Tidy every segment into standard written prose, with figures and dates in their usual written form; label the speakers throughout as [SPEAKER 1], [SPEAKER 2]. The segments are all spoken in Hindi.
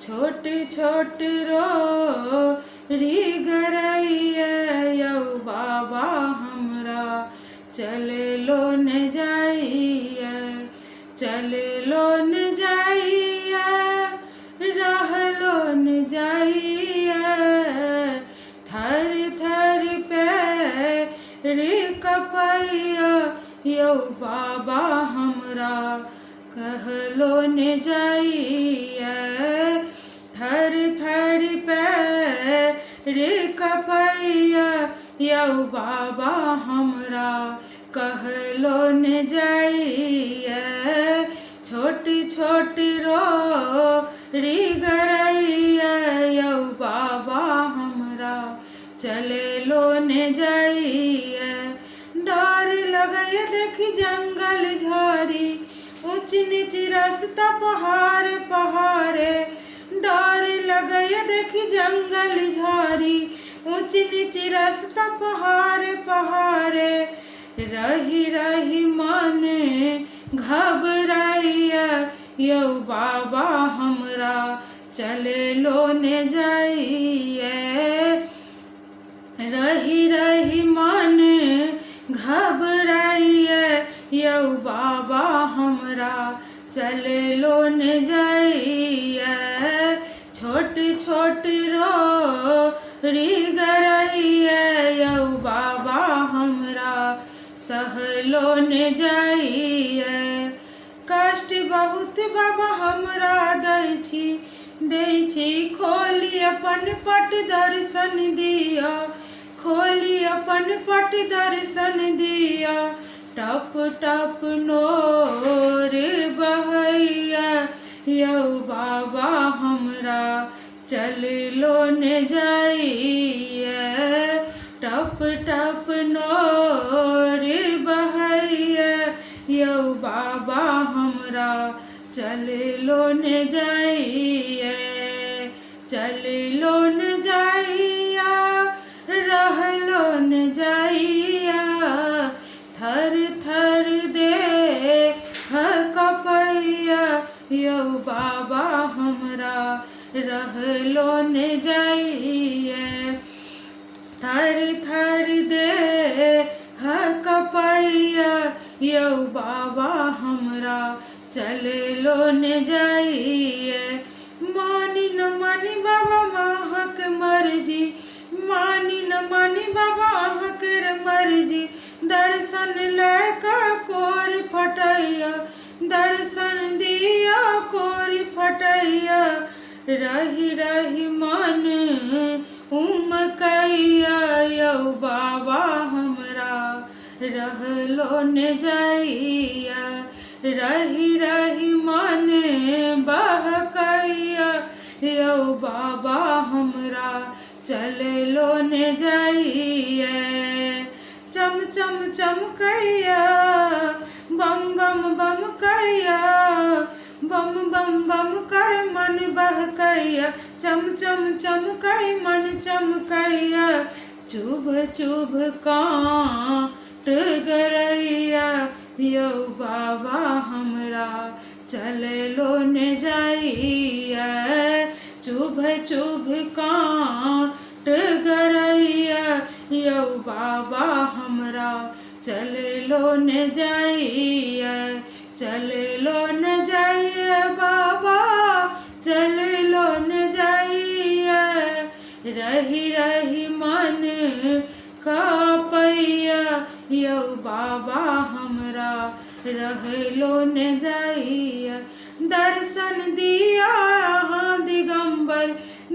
[SPEAKER 1] छोट छोट रो री गरैया यौ बाबा हमरा चले लो न जाइया, चले लो न जाइया, रहलो न जाइया, थर थर पैर कपैया यौ बाबा हमरा कहलो न जाइया, थर थर पैर कपैया यौ बाबा हमरा कहलो न जाइया, छोट छोट रो री गरैया यौ बाबा हमरा चले लो न जाइया, डर लगे देखी जंगल झाड़ी ऊंच नीच रास्ता पहाड़ पहाड़े, डर लगे देखी जंगल झाड़ी ऊंच नीच रास्ता पहाड़ पहाड़े, रही रही मन घबराइया यौ बाबा हमरा चले लो न जाइए, रही रही मन घबराइया यौ बाबा हमरा चले लो न जाइए, छोट छोट रो री गरैया यौ बाबा हमरा सहलो न जाइए, कष्ट बहुत बाबा हमरा दै छी खोली अपन पट दर्शन दिया, खोली अपन पट दर्शन दिया, टप टप नोर बहैया यौ बाबा हमरा चल लो न जाइए, टप टप नोर बहैया यौ बाबा हमरा चल लो न जाइए, चल लो न जाइया, रहलो न जाइया, थर थर दे कपैया यौ बाबा हमरा रहलो न जाइए, थर थर दे कपैया यौ बाबा हमरा चले लो न जाइए, मानी न मानी बाबा महक मर्जी, मानी न मानी बाबा अहकर मर्जी, दर्शन लैका कोर फटैया, दर्शन दिया कोर फटैया, रही रही मन उमकैया यौ बाबा हमरा रहलो न जाइया, रही रही मन बहकैया यौ बाबा हमरा चले लो न जाइए, चम चम चमकैया बम बम बम कैया, बम बम बम कर मन बहकैया, चम चम चमकै मन चमकैया, चुभ चुभ कांट गरैया यौ बाबा हमरा चले लो न जाइया, चुभ चुभ कांट गरैया यौ बाबा हमरा चले लो न जाइया, चले लो न जाइया बाबा चले लो न जाइया, रही रही मन कापैया यौ बाबा हमरा रहलो न जाइया, दर्शन दिया अहाँ दिगंबर,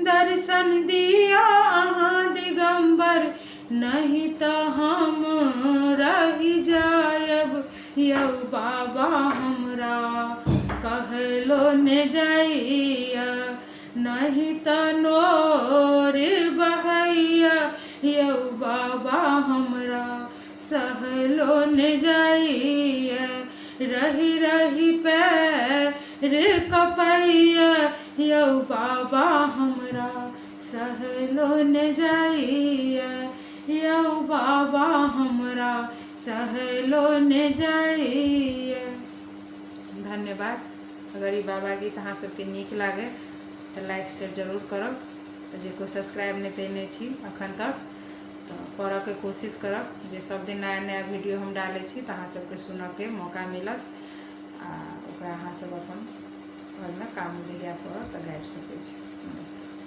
[SPEAKER 1] दर्शन दिया अहाँ दिगंबर, नहीं तो हम रही जायब यौ बाबा हमरा कहलो न जाइया, नहीं तो नोर बहैया यौ बाबा हमरा सहलो न जाइया, रही रही पैर कपैया यौ बाबा हमरा सहलो न जाइया, यौ बाबा हमरा सहलो न जाइए। धन्यवाद। अगर ये बाबा गीत अहाँ सबके नीक लागे तो लाइक शेयर जरूर करब। जे कोई सब्सक्राइब नहीं देने छी अखन तक तो करऽ के कोशिश करब, जे सब दिन नया नया वीडियो हम डाले छी तो अहाँ सबके सुनऽ के मौका मिलत आ ओकरा अहाँ सब अपन घर में काम जहिया पड़त तो गाबि सकै छी। नमस्ते।